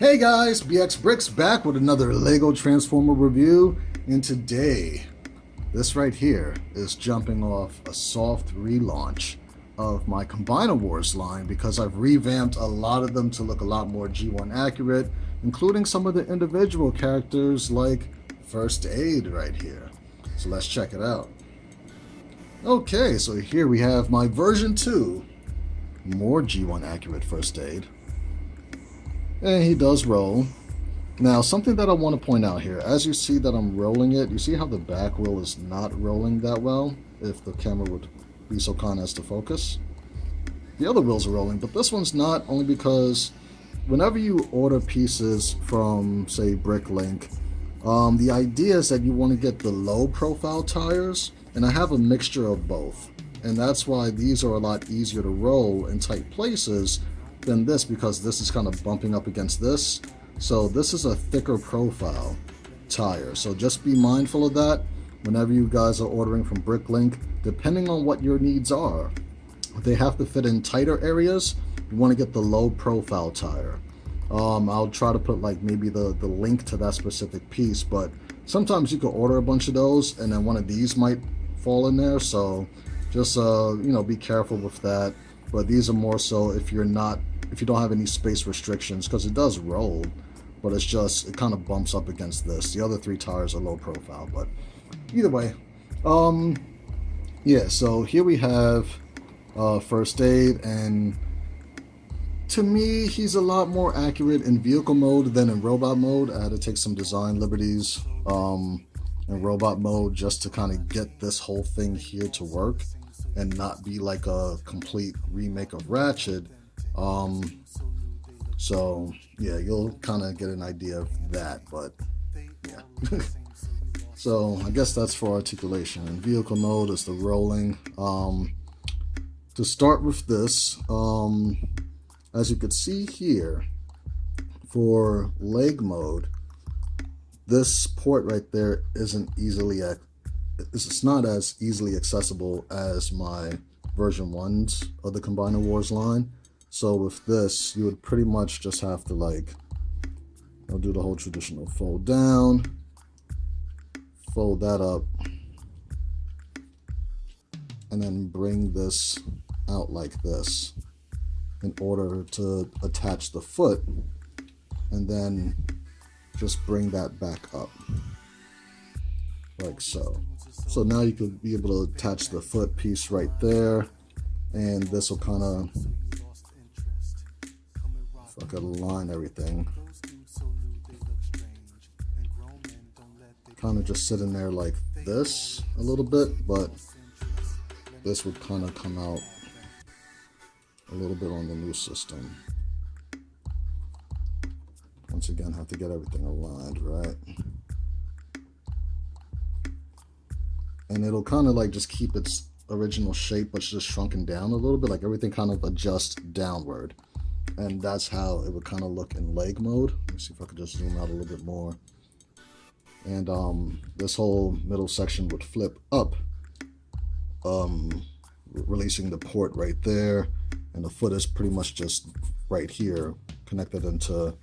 Hey guys, Brix back with another Lego Transformer review, and today, this right here is jumping off a soft relaunch of my Combiner Wars line because I've revamped a lot of them to look a lot more G1 accurate, including some of the individual characters like First Aid right here. So let's check it out. Okay, so here we have my version 2, more G1 accurate First Aid. And he does roll. Now, something that I want to point out here, as you see that I'm rolling it, you see how the back wheel is not rolling that well, if the camera would be so kind as to focus. The other wheels are rolling, but this one's not, only because whenever you order pieces from, say, Bricklink, the idea is that you want to get the low profile tires, and I have a mixture of both. And that's why these are a lot easier to roll in tight places than this, because this is kind of bumping up against this. So this is a thicker profile tire, so just be mindful of that whenever you guys are ordering from Bricklink. Depending on what your needs are, if they have to fit in tighter areas, you want to get the low profile tire. I'll try to put like maybe the link to that specific piece, but sometimes you could order a bunch of those and then one of these might fall in there, so just be careful with that. But these are more so if you don't have any space restrictions, because it does roll, but it kind of bumps up against this. The other three tires are low profile, but either way, yeah, so here we have First Aid, and to me, he's a lot more accurate in vehicle mode than in robot mode. I had to take some design liberties in robot mode just to kind of get this whole thing here to work and not be like a complete remake of Ratchet. So yeah, you'll kind of get an idea of that, but yeah. So I guess that's for articulation. In vehicle mode is the rolling. To start with this, as you can see here, for leg mode, this port right there isn't easily it's not as easily accessible as my version 1s of the Combiner Wars line. So with this, you would pretty much just have to I'll do the whole traditional fold down, fold that up, and then bring this out like this in order to attach the foot, and then just bring that back up like so. So now you could be able to attach the foot piece right there, and this will kind of, if I could align everything, kind of just sit in there like this a little bit, but this would kind of come out a little bit on the new system. Once again, have to get everything aligned, right? And it'll kind of just keep its original shape, but just shrunken down a little bit, like everything kind of adjusts downward. And that's how it would kind of look in leg mode. Let me see if I could just zoom out a little bit more. And this whole middle section would flip up, releasing the port right there. And the foot is pretty much just right here, connected into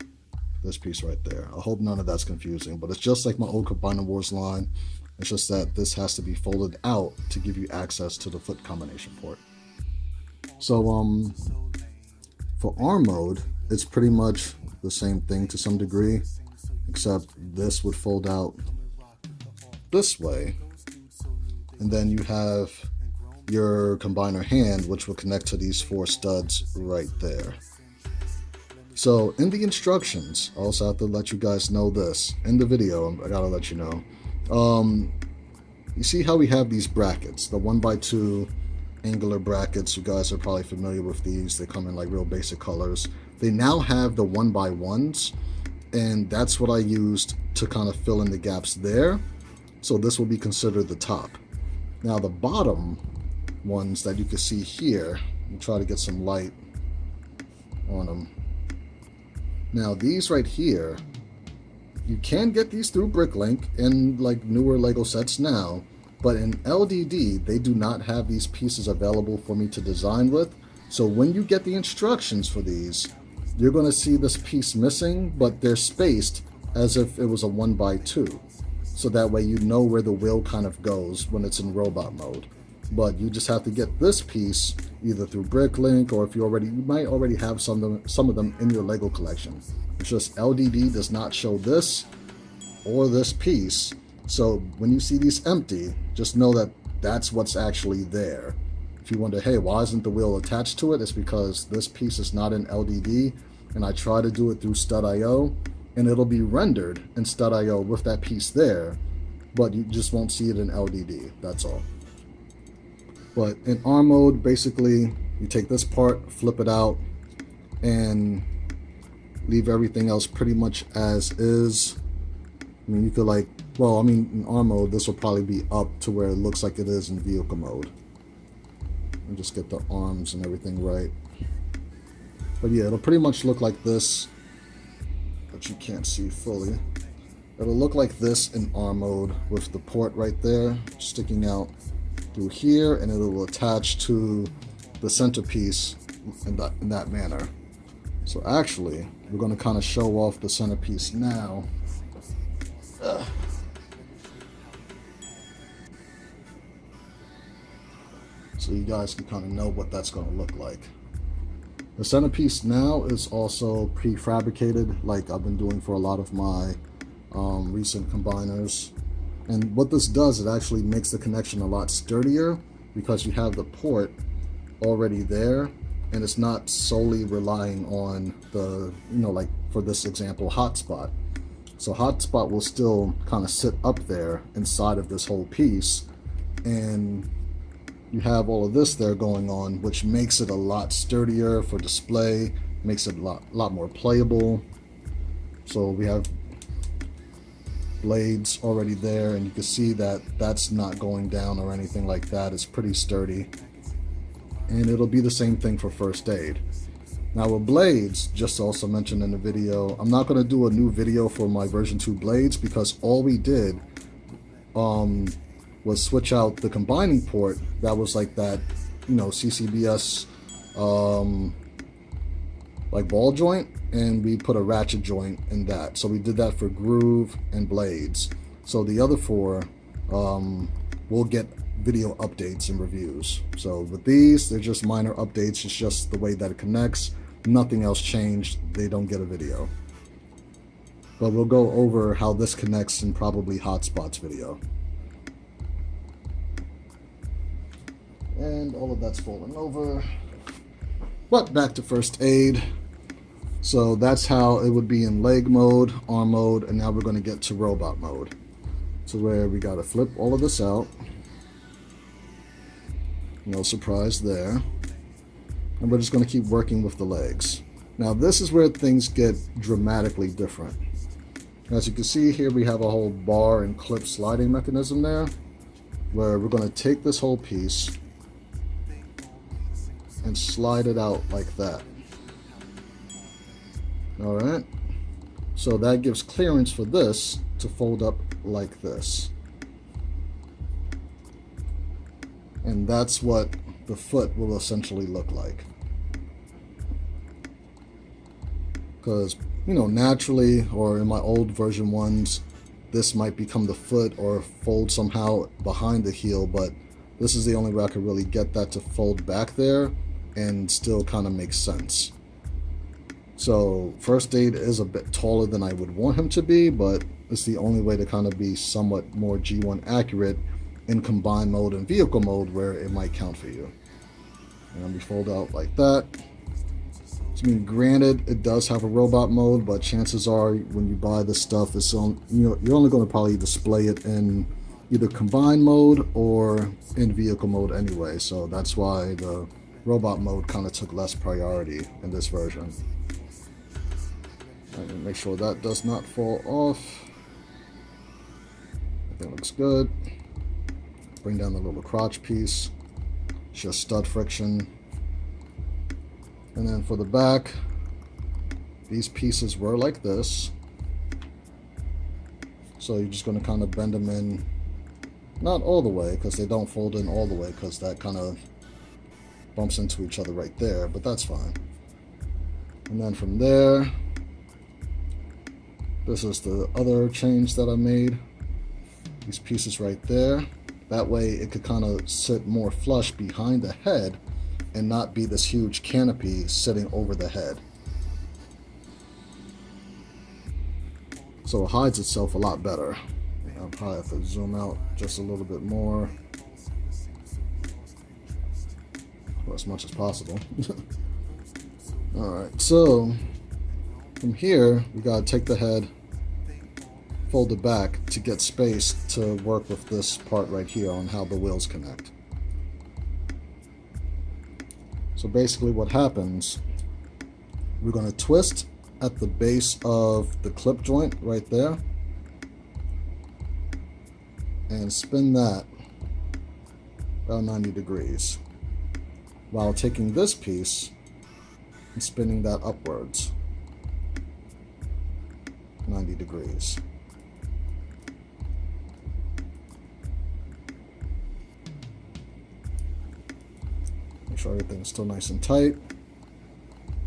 this piece right there. I hope none of that's confusing, but it's just like my old Combiner Wars line. It's just that this has to be folded out to give you access to the foot combination port. So for arm mode, it's pretty much the same thing to some degree, except this would fold out this way, and then you have your combiner hand, which will connect to these 4 studs right there. So in the instructions, I also have to let you guys know this. In the video, I gotta let you know. You see how we have these brackets, the 1x2 angular brackets. You guys are probably familiar with these. They come in like real basic colors. They now have the 1x1s, and that's what I used to kind of fill in the gaps there. So this will be considered the top. Now the bottom ones that you can see here, I'll try to get some light on them. Now these right here, you can get these through Bricklink in like newer Lego sets now, but in LDD, they do not have these pieces available for me to design with. So when you get the instructions for these, you're going to see this piece missing, but they're spaced as if it was a 1x2. So that way you know where the wheel kind of goes when it's in robot mode. But you just have to get this piece either through Bricklink, or if you might already have some of them in your Lego collection. It's just LDD does not show this or this piece. So when you see these empty, just know that that's what's actually there. If you wonder, hey, why isn't the wheel attached to it? It's because this piece is not in LDD, and I try to do it through Stud.io, and it'll be rendered in Stud.io with that piece there, but you just won't see it in LDD, that's all. But in ARM mode, basically, you take this part, flip it out, and leave everything else pretty much as is. I mean, you could in ARM mode, this will probably be up to where it looks like it is in vehicle mode. And just get the arms and everything right. But yeah, it'll pretty much look like this, but you can't see fully. It'll look like this in ARM mode with the port right there sticking out through here, and it'll attach to the centerpiece in that manner. So actually, we're going to kind of show off the centerpiece now. So you guys can kind of know what that's going to look like. The centerpiece now is also prefabricated, like I've been doing for a lot of my recent combiners. And what this does, it actually makes the connection a lot sturdier because you have the port already there, and it's not solely relying on the, like for this example, hotspot. So hotspot will still kind of sit up there inside of this whole piece, and you have all of this there going on, which makes it a lot sturdier for display, makes it a lot more playable. So we have blades already there, and you can see that that's not going down or anything like that. It's pretty sturdy, and it'll be the same thing for first aid. Now with blades, just to also mention in the video, I'm not going to do a new video for my version 2 blades because all we did was switch out the combining port that was like that, CCBS like ball joint, and we put a ratchet joint in that. So we did that for groove and blades. So the other 4 will get video updates and reviews. So with these, they're just minor updates. It's just the way that it connects. Nothing else changed. They don't get a video. But we'll go over how this connects in probably Hotspot's video. And all of that's falling over. But back to first aid. So that's how it would be in leg mode, arm mode, and now we're going to get to robot mode. So where we got to flip all of this out. No surprise there. And we're just going to keep working with the legs. Now this is where things get dramatically different. As you can see here, we have a whole bar and clip sliding mechanism there, where we're going to take this whole piece and slide it out like that. Alright, so that gives clearance for this to fold up like this. And that's what the foot will essentially look like. Because, naturally, or in my old version 1s, this might become the foot or fold somehow behind the heel, but this is the only way I could really get that to fold back there and still kind of make sense. So first aid is a bit taller than I would want him to be, but it's the only way to kind of be somewhat more G1 accurate in combined mode and vehicle mode where it might count for you. And we fold out like that. So, granted, it does have a robot mode, but chances are when you buy this stuff, it's on, you're only going to probably display it in either combined mode or in vehicle mode anyway. So that's why the robot mode kind of took less priority in this version. And make sure that does not fall off. Everything looks good. Bring down the little crotch piece. It's just stud friction. And then for the back, these pieces were like this. So you're just going to kind of bend them in, not all the way, because they don't fold in all the way, because that kind of bumps into each other right there, but that's fine. And then from there, this is the other change that I made. These pieces right there. That way it could kind of sit more flush behind the head and not be this huge canopy sitting over the head. So it hides itself a lot better. I'll probably have to zoom out just a little bit more. Or as much as possible. Alright, so from here, we gotta take the head, fold it back to get space to work with this part right here on how the wheels connect. So basically what happens, we're gonna twist at the base of the clip joint right there and spin that about 90 degrees while taking this piece and spinning that upwards 90 degrees. Make sure everything's still nice and tight,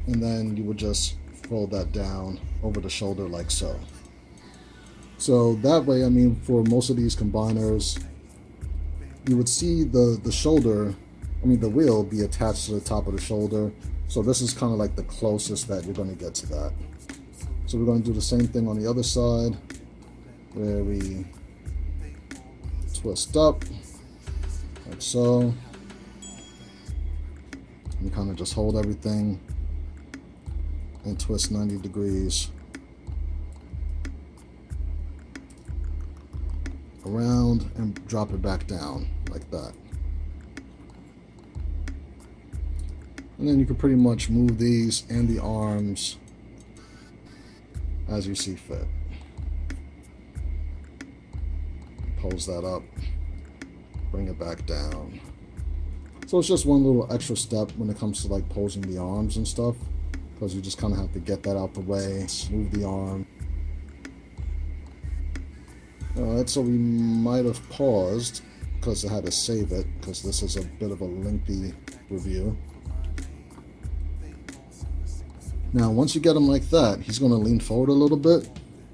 and then you would just fold that down over the shoulder like so. So that way, I mean, for most of these combiners, you would see the shoulder, I mean the wheel, be attached to the top of the shoulder. So this is kind of like the closest that you're going to get to that. So we're going to do the same thing on the other side, where we twist up like so. You kind of just hold everything and twist 90 degrees around and drop it back down like that. And then you can pretty much move these and the arms as you see fit. Pose that up, bring it back down. So it's just one little extra step when it comes to like posing the arms and stuff, because you just kind of have to get that out the way, move the arm. Alright, so we might have paused because I had to save it, because this is a bit of a lengthy review. Now once you get him like that, he's going to lean forward a little bit.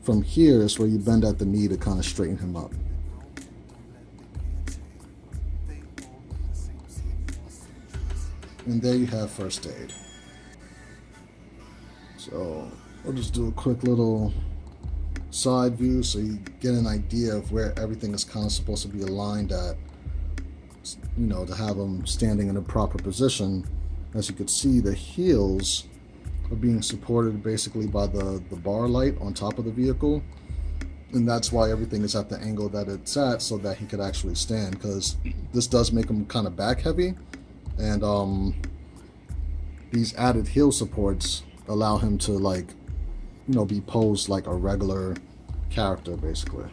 From here is where you bend at the knee to kind of straighten him up. And there you have first aid. So we'll just do a quick little side view so you get an idea of where everything is kind of supposed to be aligned at, you know, to have them standing in a proper position. As you can see, the heels are being supported basically by the bar light on top of the vehicle, and that's why everything is at the angle that it's at, so that he could actually stand, because this does make him kind of back heavy, and these added heel supports allow him to, like, you know, be posed like a regular character basically.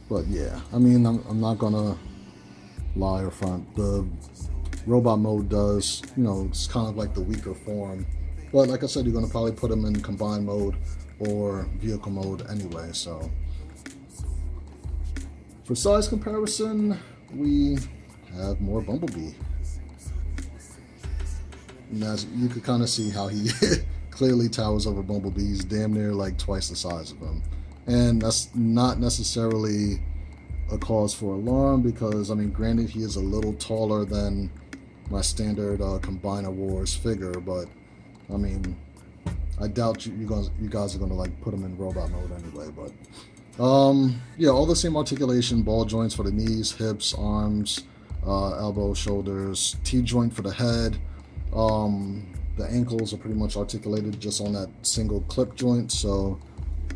But yeah, I mean, I'm not gonna lie or front. The robot mode does, you know, it's kind of like the weaker form. But like I said, you're gonna probably put them in combined mode or vehicle mode anyway. So for size comparison, we have more Bumblebee. And as you could kind of see how he clearly towers over Bumblebee. He's damn near like twice the size of him. And that's not necessarily a cause for alarm, because I mean, granted, he is a little taller than my standard Combiner Wars figure, but I mean, I doubt you guys are gonna like put him in robot mode anyway. But yeah, all the same articulation, ball joints for the knees, hips, arms, elbow, shoulders, T-joint for the head. The ankles are pretty much articulated just on that single clip joint. So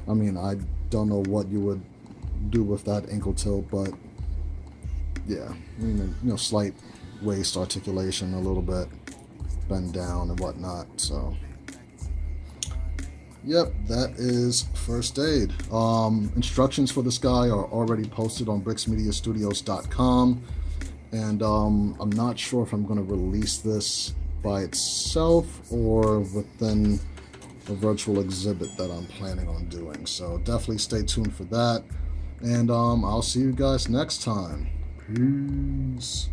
I mean, I don't know what you would do with that ankle tilt, but yeah, I mean, you know, slight waist articulation a little bit, bend down and whatnot. So yep, that is first aid. Instructions for this guy are already posted on brixmediastudios.com, and I'm not sure if I'm going to release this by itself or within a virtual exhibit that I'm planning on doing. So definitely stay tuned for that, and I'll see you guys next time. Peace.